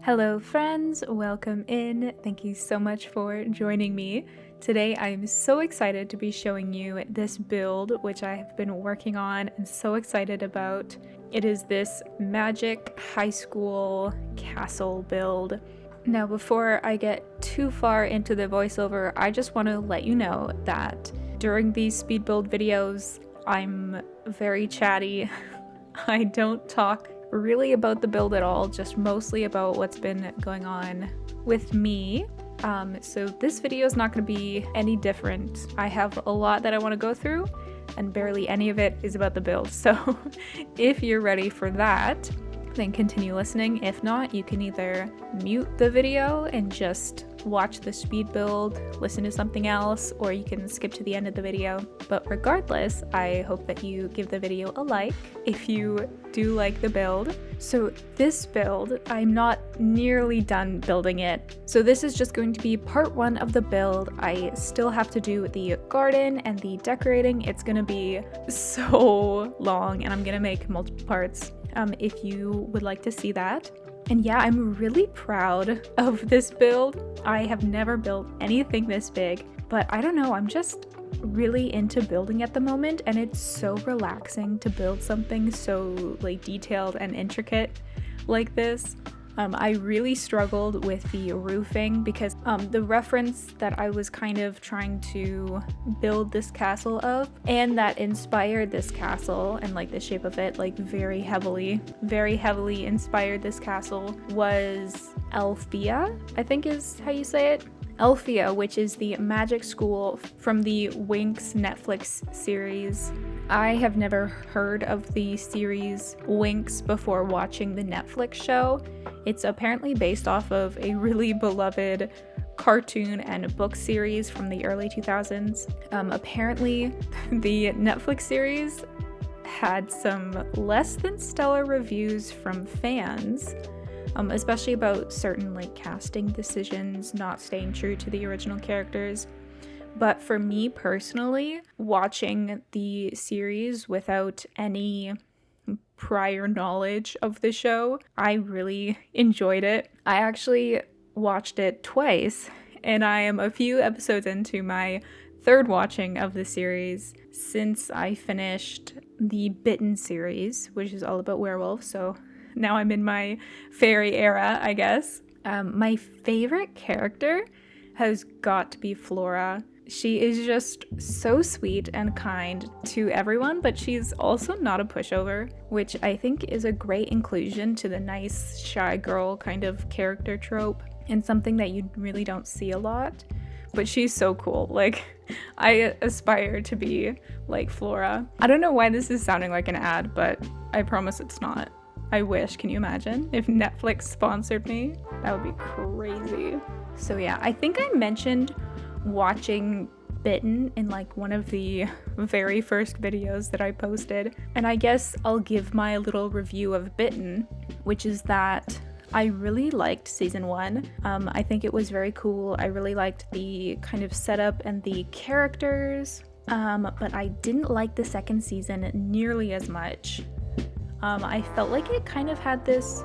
Hello friends, welcome in. Thank you so much for joining me. Today I'm so excited to be showing you this build which I have been working on and so excited about. It is this magic high school castle build. Now before I get too far into the voiceover, I just want to let you know that during these speed build videos I'm very chatty. I don't talk really about the build at all, just mostly about what's been going on with me. So this video is not going to be any different. I have a lot that I want to go through and barely any of it is about the build. So if you're ready for that, then continue listening. If not, you can either mute the video and just watch the speed build, listen to something else, or you can skip to the end of the video. But regardless, I hope that you give the video a like if you do like the build. So this build, I'm not nearly done building it. So this is just going to be part one of the build. I still have to do the garden and the decorating. It's gonna be so long and I'm gonna make multiple parts if you would like to see that. And yeah, I'm really proud of this build. I have never built anything this big, but I don't know, I'm just really into building at the moment and it's so relaxing to build something so like detailed and intricate like this. I really struggled with the roofing because the reference that I was kind of trying to build this castle of and that inspired this castle and like the shape of it like very heavily inspired this castle was Elfia, I think is how you say it. Elfia, which is the magic school from the Winx Netflix series. I have never heard of the series Winx before watching the Netflix show. It's apparently based off of a really beloved cartoon and book series from the early 2000s. Apparently, the Netflix series had some less than stellar reviews from fans, especially about certain like casting decisions not staying true to the original characters. But for me personally, watching the series without any prior knowledge of the show, I really enjoyed it. I actually watched it twice, and I am a few episodes into my third watching of the series since I finished the Bitten series, which is all about werewolves, so now I'm in my fairy era, I guess. My favorite character has got to be Flora. She is just so sweet and kind to everyone, but she's also not a pushover, which I think is a great inclusion to the nice, shy girl kind of character trope, and something that you really don't see a lot. But she's so cool. Like, I aspire to be like Flora. I don't know why this is sounding like an ad, but I promise it's not. I wish, can you imagine? If Netflix sponsored me, that would be crazy. So yeah, I think I mentioned watching Bitten in like one of the very first videos that I posted, and I guess I'll give my little review of Bitten, which is that I really liked season 1. I think it was very cool. I really liked the kind of setup and the characters, but I didn't like the second season nearly as much. I felt like it kind of had this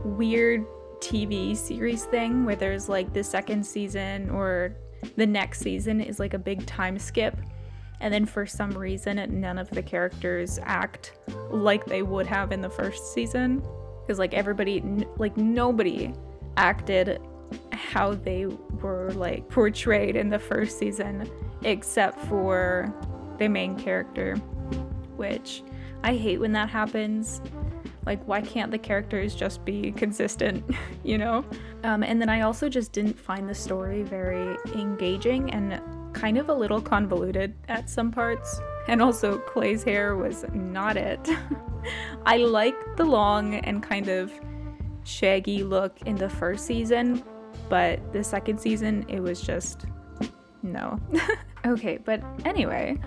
weird TV series thing where there's like the second season or the next season is like a big time skip, and then for some reason none of the characters act like they would have in the first season, because like everybody, like nobody acted how they were like portrayed in the first season except for the main character, which I hate when that happens. Like, why can't the characters just be consistent, you know? And then I also just didn't find the story very engaging and kind of a little convoluted at some parts. And also, Clay's hair was not it. I liked the long and kind of shaggy look in the first season, but the second season, it was just no. Okay, but anyway,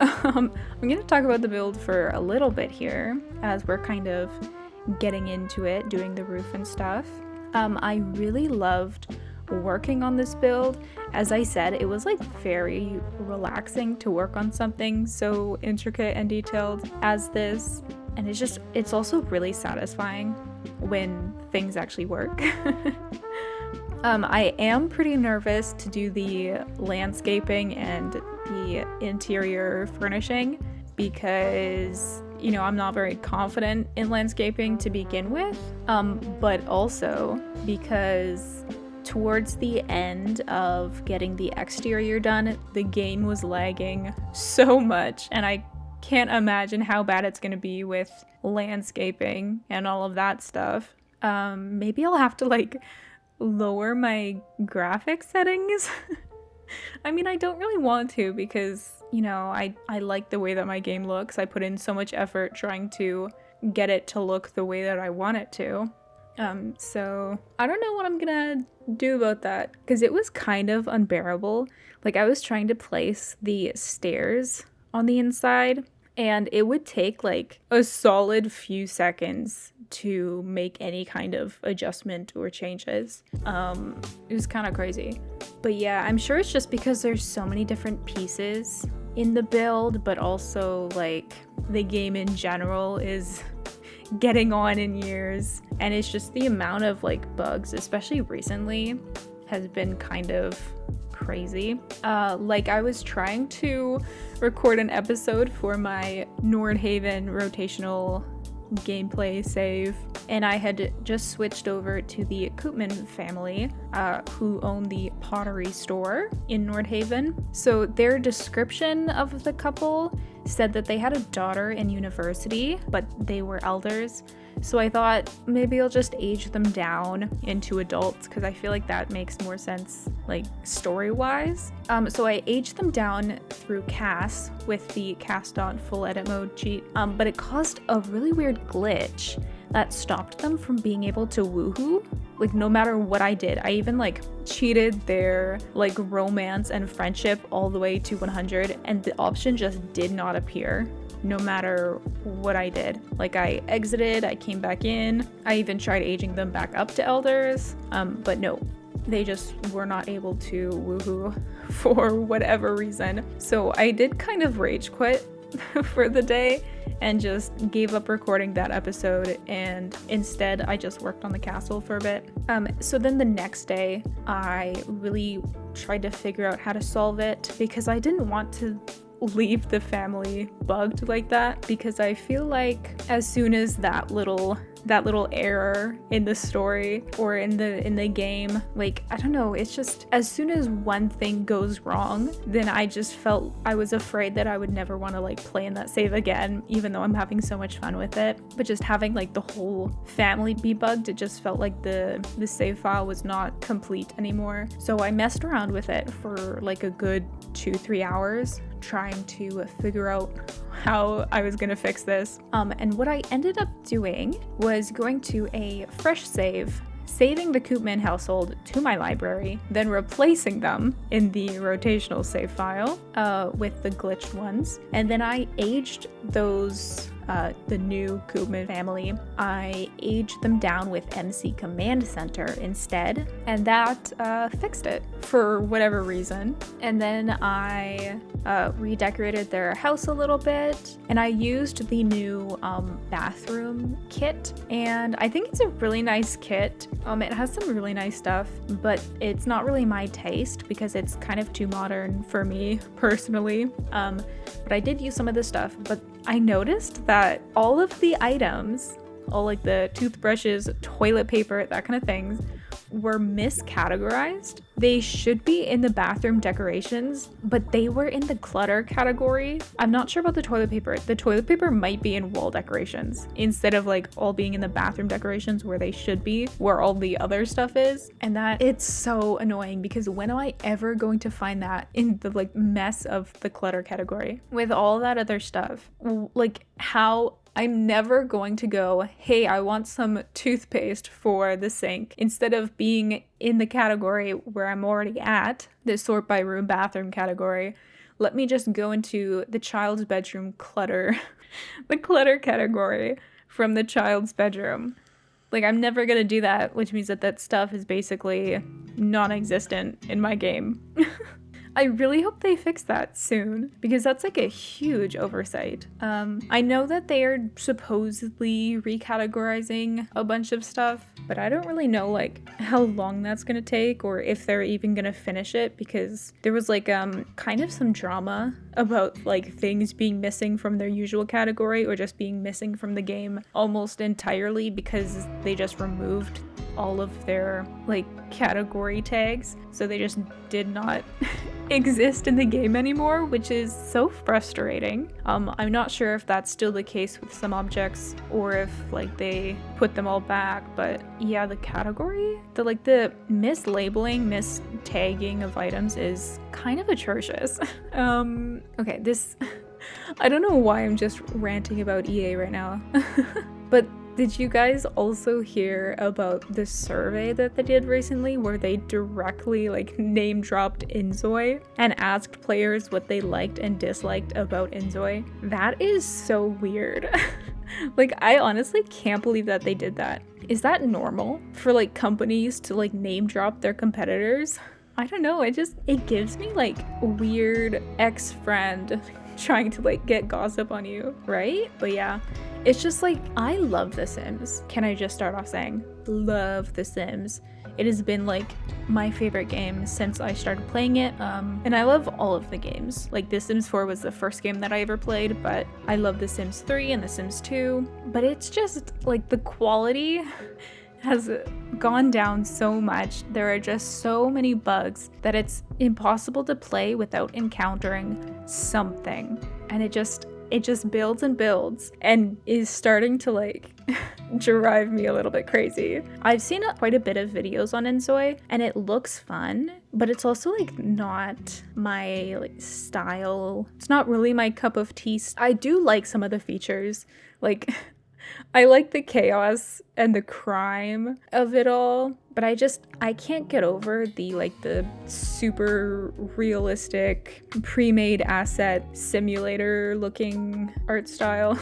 I'm going to talk about the build for a little bit here as we're kind of getting into it, doing the roof and stuff. I really loved working on this build. As I said, it was like very relaxing to work on something so intricate and detailed as this, and it's also really satisfying. when things actually work. I am pretty nervous to do the landscaping and the interior furnishing because, you know, I'm not very confident in landscaping to begin with, but also because towards the end of getting the exterior done, the game was lagging so much, and I can't imagine how bad it's going to be with landscaping and all of that stuff. Maybe I'll have to like lower my graphic settings. I mean, I don't really want to because, you know, I like the way that my game looks. I put in so much effort trying to get it to look the way that I want it to. So I don't know what I'm gonna do about that because it was kind of unbearable. Like, I was trying to place the stairs on the inside and it would take like a solid few seconds to make any kind of adjustment or changes. It was kind of crazy. But yeah, I'm sure it's just because there's so many different pieces in the build, but also like the game in general is getting on in years, and it's just the amount of like bugs, especially recently, has been kind of crazy. Like, I was trying to record an episode for my Nordhaven rotational gameplay save, and I had just switched over to the Koopman family, who own the pottery store in Nordhaven. So their description of the couple said that they had a daughter in university, but they were elders. So I thought maybe I'll just age them down into adults because I feel like that makes more sense, like story-wise. So I aged them down through CAS with the CAS.full edit mode cheat, but it caused a really weird glitch that stopped them from being able to woohoo. Like, no matter what I did, I even like cheated their like romance and friendship all the way to 100, and the option just did not appear no matter what I did. Like, I exited, I came back in, I even tried aging them back up to elders, but no, they just were not able to woohoo for whatever reason. So I did kind of rage quit for the day and just gave up recording that episode, and instead I just worked on the castle for a bit. So then the next day I really tried to figure out how to solve it because I didn't want to leave the family bugged like that, because I feel like as soon as that little error in the story or in the game, like, I don't know, it's just as soon as one thing goes wrong, then I just felt I was afraid that I would never want to like play in that save again, even though I'm having so much fun with it. But just having like the whole family be bugged, it just felt like the save file was not complete anymore. So I messed around with it for like a good 2-3 hours trying to figure out how I was gonna fix this. And what I ended up doing was going to a fresh save, saving the Koopman household to my library, then replacing them in the rotational save file with the glitched ones. And then I aged those, the new Koopman family, I aged them down with MC Command Center instead, and that fixed it for whatever reason. And then I redecorated their house a little bit, and I used the new bathroom kit, and I think it's a really nice kit. It has some really nice stuff, but it's not really my taste because it's kind of too modern for me personally. But I did use some of this stuff, but I noticed that all of the items, all like the toothbrushes, toilet paper, that kind of things, were miscategorized. They should be in the bathroom decorations, but they were in the clutter category. I'm not sure about the toilet paper. The toilet paper might be in wall decorations instead of like all being in the bathroom decorations where they should be, where all the other stuff is. And that, it's so annoying because when am I ever going to find that in the like mess of the clutter category with all that other stuff? Like, how? I'm never going to go, hey, I want some toothpaste for the sink. Instead of being in the category where I'm already at, the sort by room bathroom category, let me just go into the child's bedroom clutter, the clutter category from the child's bedroom. Like, I'm never gonna do that, which means that that stuff is basically non-existent in my game. I really hope they fix that soon because that's like a huge oversight. I know that they are supposedly recategorizing a bunch of stuff, but I don't really know like how long that's gonna take or if they're even gonna finish it, because there was like kind of some drama about like things being missing from their usual category or just being missing from the game almost entirely because they just removed all of their like category tags, so they just did not exist in the game anymore, which is so frustrating. I'm not sure if that's still the case with some objects or if like they put them all back, but yeah, the category, the mislabeling, mistagging of items is kind of atrocious. Okay, this I don't know why I'm just ranting about EA right now. But did you guys also hear about this survey that they did recently where they directly like name dropped Inzoi and asked players what they liked and disliked about Inzoi? That is so weird. Like, I honestly can't believe that they did that. Is that normal for like companies to like name drop their competitors? I don't know, it gives me like weird ex-friend trying to like get gossip on you, right? But yeah, it's just like, I love The Sims. Can I just start off saying, love The Sims. It has been like my favorite game since I started playing it, and I love all of the games. Like The Sims 4 was the first game that I ever played, but I love The Sims 3 and The Sims 2. But it's just like the quality has gone down so much. There are just so many bugs that it's impossible to play without encountering something. And it just builds and builds and is starting to like drive me a little bit crazy. I've seen quite a bit of videos on Inzoi and it looks fun, but it's also like not my like style. It's not really my cup of tea. I do like some of the features, like I like the chaos and the crime of it all, but I can't get over the super realistic pre-made asset simulator looking art style.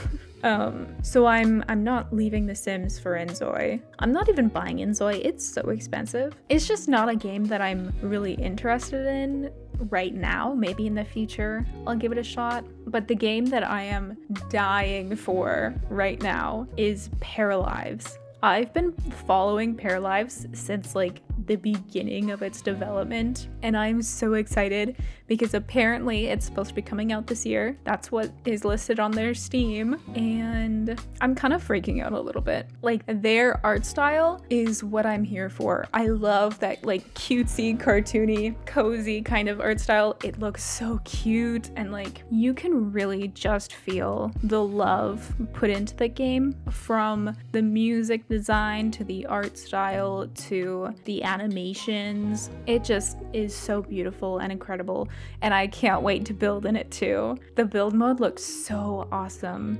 So I'm not leaving The Sims for Inzoi. I'm not even buying Inzoi. It's so expensive. It's just not a game that I'm really interested in right now. Maybe in the future I'll give it a shot. But the game that I am dying for right now is Paralives. I've been following Paralives since like the beginning of its development, and I'm so excited because apparently it's supposed to be coming out this year. That's what is listed on their Steam, and I'm kind of freaking out a little bit. Like, their art style is what I'm here for. I love that like cutesy, cartoony, cozy kind of art style. It looks so cute, and like you can really just feel the love put into the game, from the music design to the art style to the animations. It just is so beautiful and incredible, and I can't wait to build in it too. The build mode looks so awesome.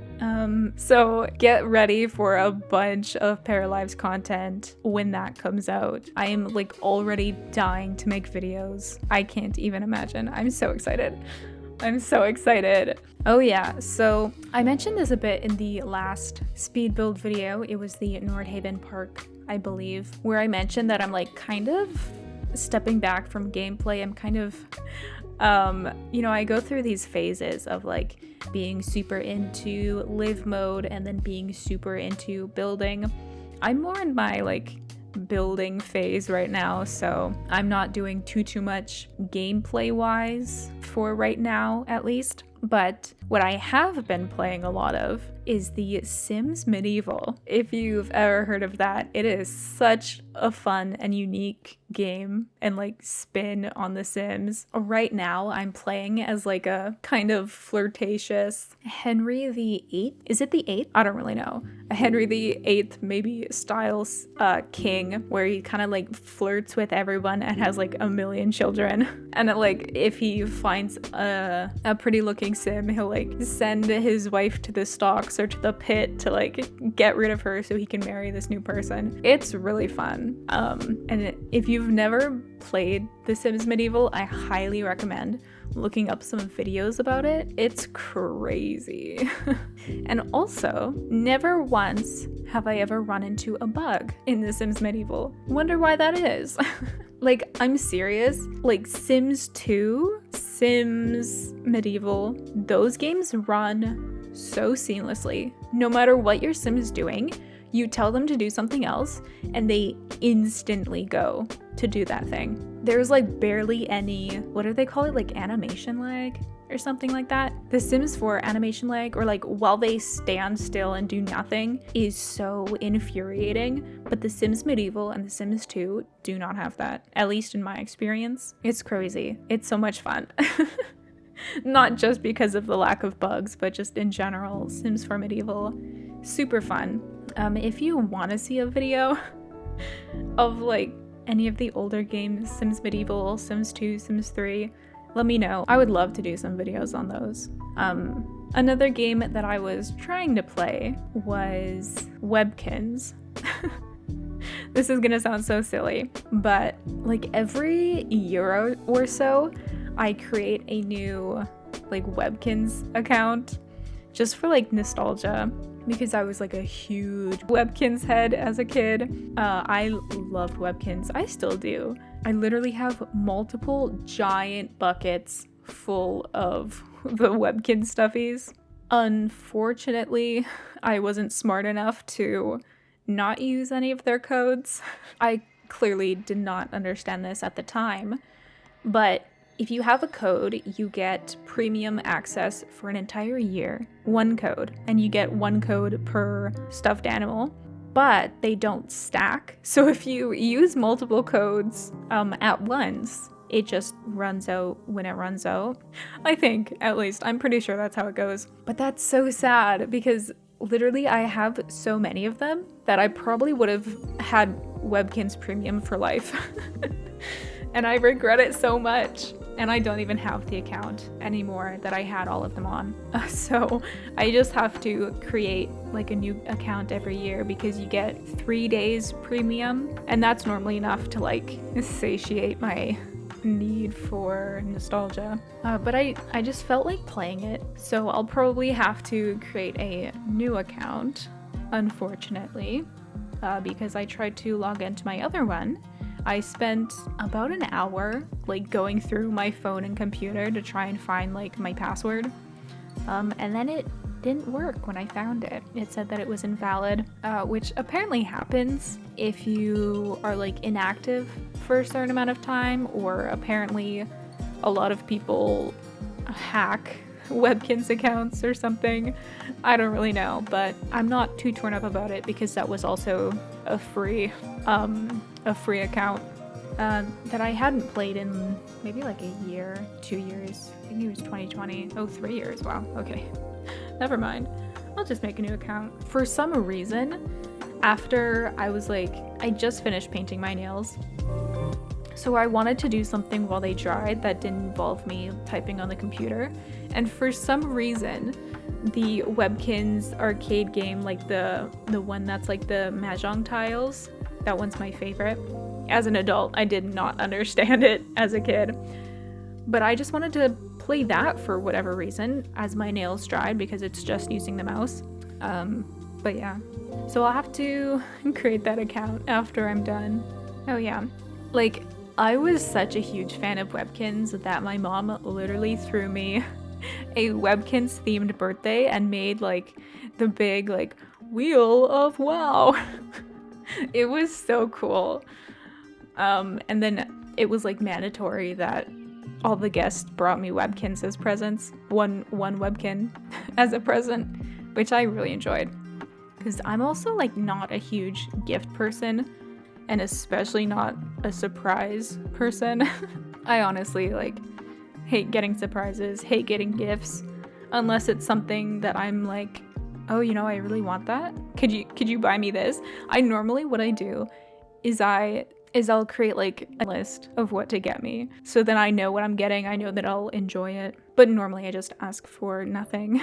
So get ready for a bunch of Paralives content when that comes out. I am like already dying to make videos. I can't even imagine. I'm so excited. I'm so excited. Oh yeah, so I mentioned this a bit in the last speed build video. It was the Nordhaven Park, I believe, where I mentioned that I'm like kind of stepping back from gameplay. I'm kind of, I go through these phases of like being super into live mode and then being super into building. I'm more in my like building phase right now, so I'm not doing too much gameplay wise for right now, at least. But what I have been playing a lot of is The Sims Medieval. If you've ever heard of that, it is such a fun and unique game and like spin on The Sims. Right now, I'm playing as like a kind of flirtatious Henry VIII. Is it the 8th? I don't really know. A Henry VIII maybe styles king, where he kind of like flirts with everyone and has like a million children. And like if he finds a pretty looking sim, he'll like send his wife to the stocks or to the pit to like get rid of her so he can marry this new person. It's really fun. And if you've never played The Sims Medieval, I highly recommend looking up some videos about it. It's crazy. And also, never once have I ever run into a bug in The Sims Medieval. Wonder why that is. Like, I'm serious. Like, Sims 2 Sims Medieval, those games run so seamlessly. No matter what your sim is doing, you tell them to do something else and they instantly go to do that thing. There's like barely any, what do they call it, like animation lag or something like that? The Sims 4 animation lag, or like while they stand still and do nothing, is so infuriating. But the Sims Medieval and the Sims 2 do not have that, at least in my experience. It's crazy. It's so much fun. Not just because of the lack of bugs, but just in general, Sims 4 Medieval, super fun. If you want to see a video of like any of the older games, Sims Medieval, Sims 2, Sims 3, let me know. I would love to do some videos on those. Another game that I was trying to play was Webkinz. This is gonna sound so silly, but like every year or so, I create a new like Webkinz account just for like nostalgia, because I was like a huge Webkinz head as a kid. I loved Webkinz. I still do. I literally have multiple giant buckets full of the Webkinz stuffies. Unfortunately, I wasn't smart enough to not use any of their codes. I clearly did not understand this at the time, but if you have a code, you get premium access for an entire year. One code, and you get one code per stuffed animal, but they don't stack. So if you use multiple codes at once, it just runs out when it runs out. I think, at least. I'm pretty sure that's how it goes. But that's so sad, because literally I have so many of them that I probably would have had Webkinz Premium for life. And I regret it so much. And I don't even have the account anymore that I had all of them on. So I just have to create like a new account every year, because you get 3 days premium. And that's normally enough to like satiate my need for nostalgia. But I just felt like playing it. So I'll probably have to create a new account, unfortunately, because I tried to log into my other one. I spent about an hour like going through my phone and computer to try and find like my password. And then it didn't work when I found it. It said that it was invalid, which apparently happens if you are like inactive for a certain amount of time, or apparently a lot of people hack Webkinz accounts or something. I don't really know, but I'm not too torn up about it, because that was also a free account that I hadn't played in maybe like a year, 2 years. I think it was 2020. Oh, 3 years. Wow. Okay. Never mind. I'll just make a new account. For some reason, after I just finished painting my nails, so I wanted to do something while they dried that didn't involve me typing on the computer. And for some reason, the Webkinz arcade game, like the one that's like the mahjong tiles, that one's my favorite. As an adult, I did not understand it as a kid. But I just wanted to play that for whatever reason as my nails dried, because it's just using the mouse. But yeah. So I'll have to create that account after I'm done. Oh yeah. Like, I was such a huge fan of Webkinz that my mom literally threw me a Webkinz themed birthday and made like the big like wheel of wow. It was so cool. And then it was like mandatory that all the guests brought me Webkinz as presents. One Webkin as a present, which I really enjoyed. Because I'm also like not a huge gift person, and especially not a surprise person. I honestly like hate getting surprises, hate getting gifts, unless it's something that I'm like, oh, you know, I really want that. Could you buy me this? What I do is I'll create like a list of what to get me, so then I know what I'm getting. I know that I'll enjoy it. But normally I just ask for nothing.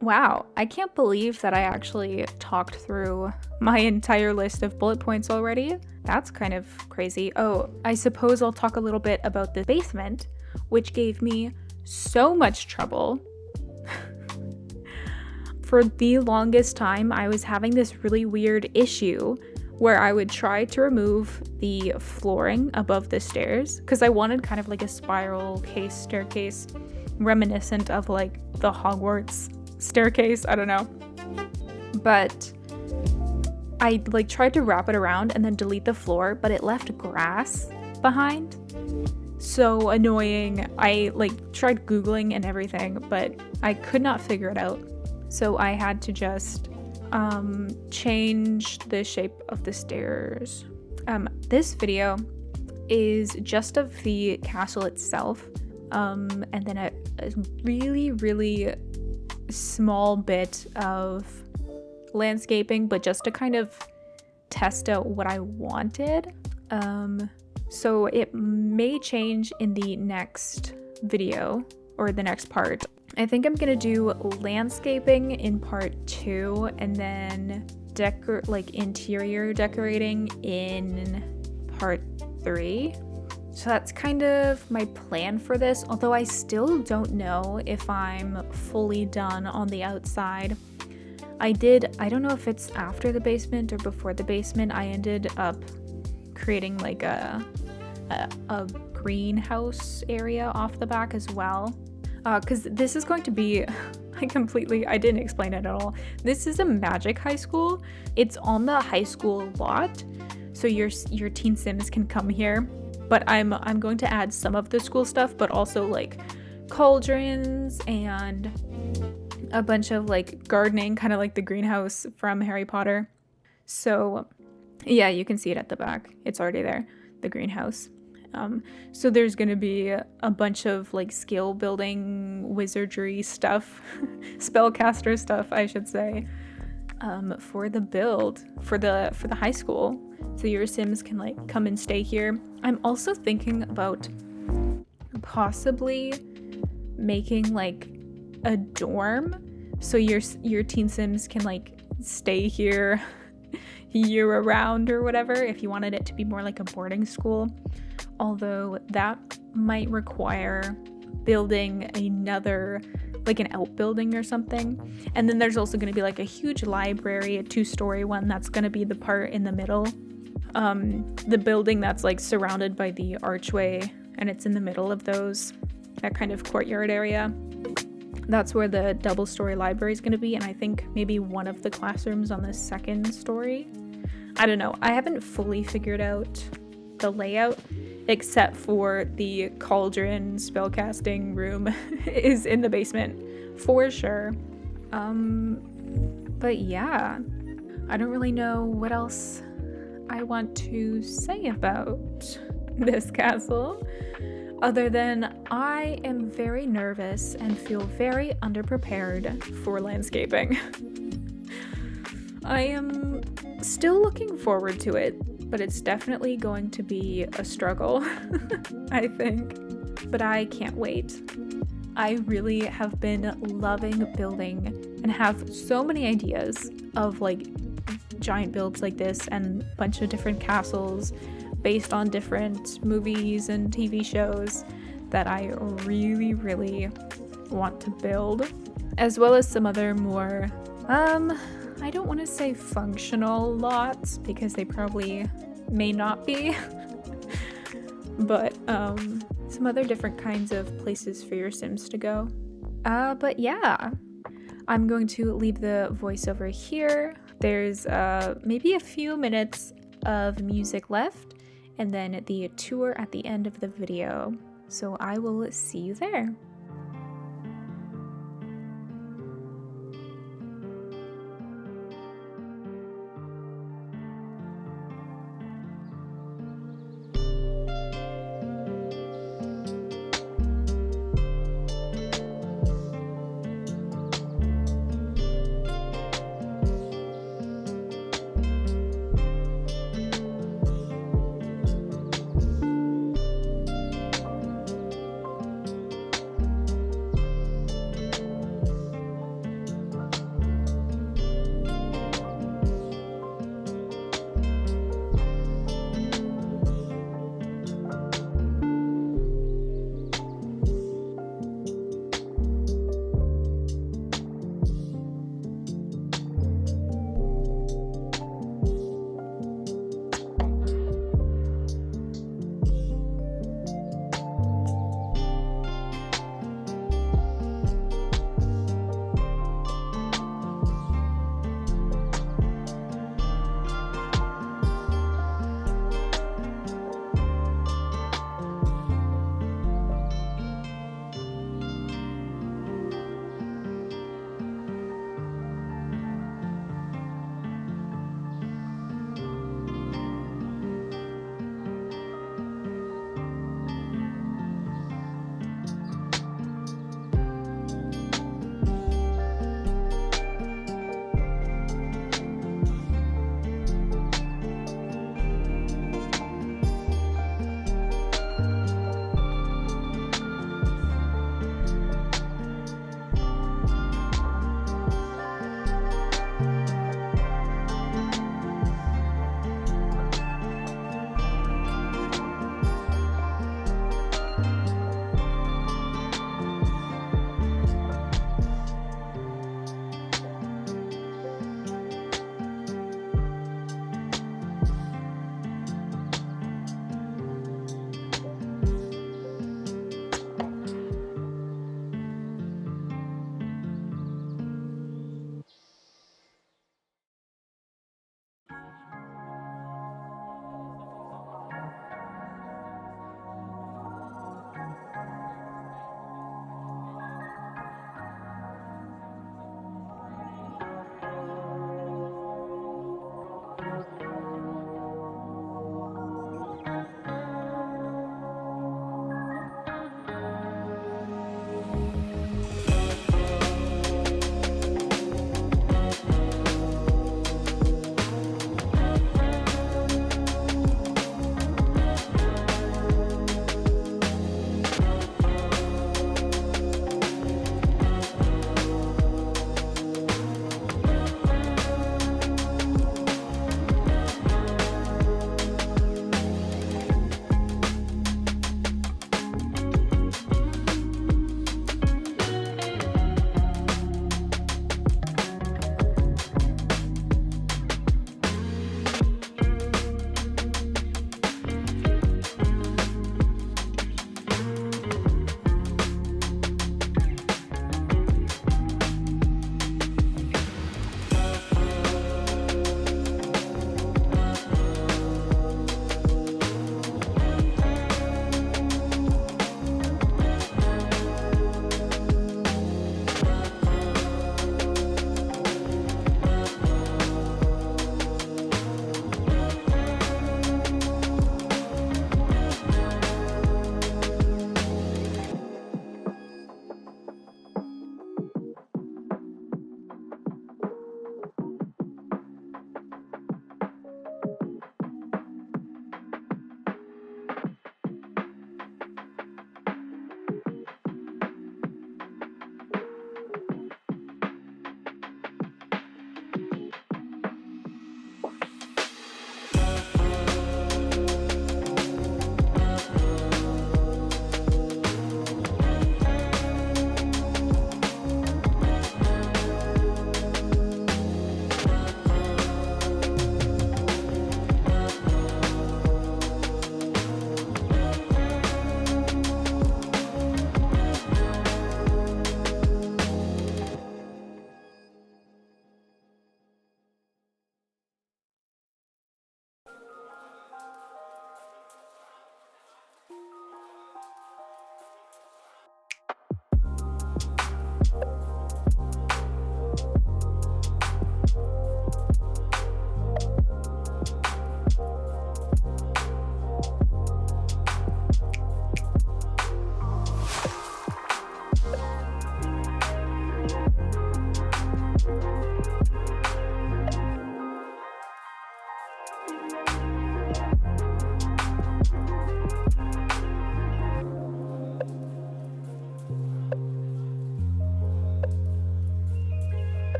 Wow, I can't believe that I actually talked through my entire list of bullet points already. That's kind of crazy. Oh, I suppose I'll talk a little bit about the basement, which gave me so much trouble. For the longest time, I was having this really weird issue where I would try to remove the flooring above the stairs because I wanted kind of like a spiral case staircase reminiscent of like the Hogwarts staircase. I don't know. But I like tried to wrap it around and then delete the floor, but it left grass behind. So annoying. I like tried Googling and everything, but I could not figure it out. So I had to just change the shape of the stairs. This video is just of the castle itself, and then a really, really small bit of landscaping, but just to kind of test out what I wanted. So it may change in the next video or the next part. I think I'm gonna do landscaping in part 2 and then interior decorating in part 3. So that's kind of my plan for this, although I still don't know if I'm fully done on the outside. I don't know if it's after the basement or before the basement, I ended up creating like a greenhouse area off the back as well. Because this is going to be, I didn't explain it at all. This is a magic high school. It's on the high school lot, so your teen sims can come here. But I'm going to add some of the school stuff, but also like cauldrons and a bunch of like gardening, kind of like the greenhouse from Harry Potter. So yeah, you can see it at the back. It's already there, the greenhouse. So there's gonna be a bunch of like skill building wizardry stuff, spellcaster stuff, I should say, for the build for the high school. So your sims can like come and stay here. I'm also thinking about possibly making like a dorm, so your teen sims can like stay here year around or whatever, if you wanted it to be more like a boarding school. Although that might require building another, like an outbuilding or something. And then there's also going to be like a huge library, a 2-story one that's going to be the part in the middle. The building that's like surrounded by the archway, and it's in the middle of that kind of courtyard area. That's where the double-story library is going to be, and I think maybe one of the classrooms on the 2nd story. I don't know. I haven't fully figured out the layout, except for the cauldron spellcasting room is in the basement for sure. But yeah, I don't really know what else I want to say about this castle, other than I am very nervous and feel very underprepared for landscaping. I am still looking forward to it, but it's definitely going to be a struggle, I think. But I can't wait. I really have been loving building and have so many ideas of like giant builds like this and a bunch of different castles based on different movies and TV shows that I really, really want to build, as well as some other more, I don't want to say functional lots because they probably may not be, but some other different kinds of places for your sims to go. But yeah, I'm going to leave the voiceover here. There's maybe a few minutes of music left, and then the tour at the end of the video. So I will see you there.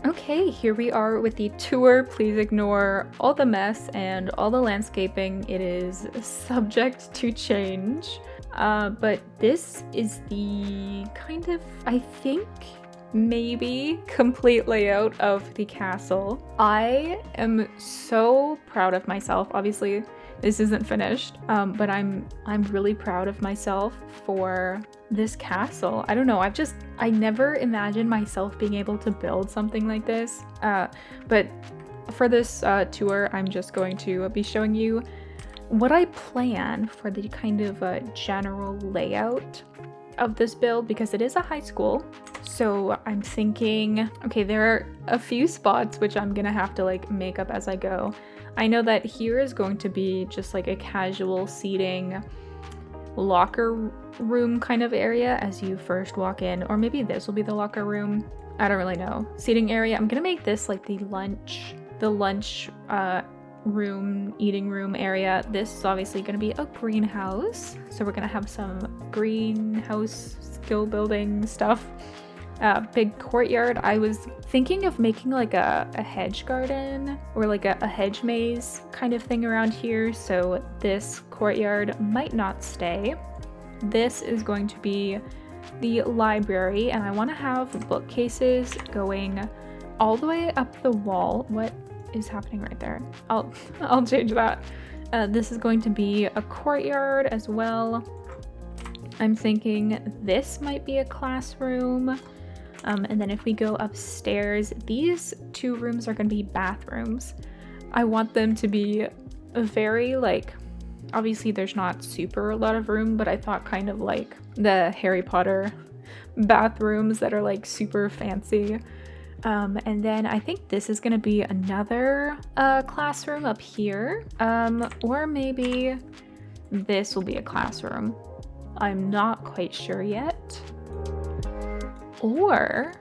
Okay, here we are with the tour. Please ignore all the mess and all the landscaping. It is subject to change. But this is the kind of, I think, maybe complete layout of the castle. I am so proud of myself. Obviously, this isn't finished, but I'm really proud of myself for this castle. I don't know, I never imagined myself being able to build something like this. But for this tour, I'm just going to be showing you what I plan for the kind of general layout of this build, because it is a high school. So I'm thinking, okay, there are a few spots which I'm gonna have to like make up as I go. I know that here is going to be just like a casual seating locker room kind of area as you first walk in, or maybe this will be the locker room. I don't really know. Seating area. I'm gonna make this like the lunch room, eating room area. This is obviously going to be a greenhouse, so we're going to have some greenhouse skill building stuff. Big courtyard. I was thinking of making like a hedge garden or like a hedge maze kind of thing around here, so this courtyard might not stay. This is going to be the library, and I want to have bookcases going all the way up the wall. What is happening right there? I'll change that. This is going to be a courtyard as well. I'm thinking this might be a classroom. And then if we go upstairs, these two rooms are going to be bathrooms. I want them to be very like, obviously there's not super a lot of room, but I thought kind of like the Harry Potter bathrooms that are like super fancy. And then I think this is gonna be another classroom up here, or maybe this will be a classroom. I'm not quite sure yet. Or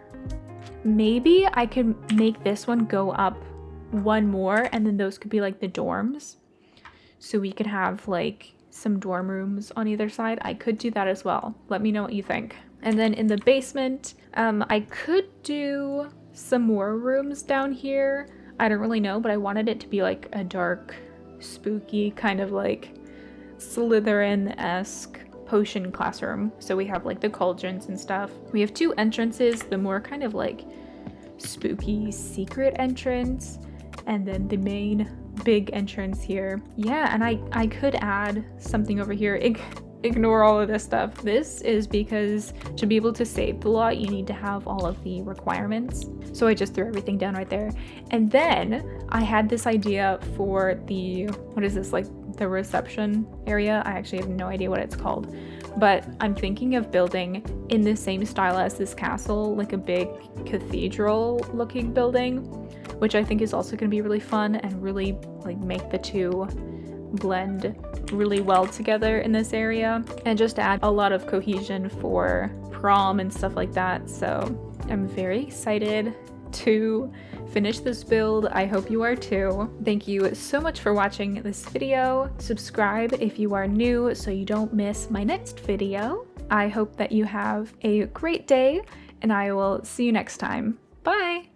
maybe I could make this one go up one more, and then those could be like the dorms. So we could have like some dorm rooms on either side. I could do that as well. Let me know what you think. And then in the basement, I could do some more rooms down here. I don't really know, but I wanted it to be like a dark, spooky kind of like Slytherin-esque potion classroom. So we have like the cauldrons and stuff. We have two entrances, the more kind of like spooky secret entrance, and then the main big entrance here. Yeah, and I could add something over here. Ignore all of this stuff. This is because to be able to save the lot, you need to have all of the requirements. So I just threw everything down right there. And then I had this idea for the, what is this, like the reception area? I actually have no idea what it's called. But I'm thinking of building in the same style as this castle, like a big cathedral looking building, which I think is also going to be really fun and really like make the two blend really well together in this area, and just add a lot of cohesion for prom and stuff like that. So I'm very excited to finish this build. I hope you are too. Thank you so much for watching this video. Subscribe if you are new so you don't miss my next video. I hope that you have a great day, and I will see you next time. Bye!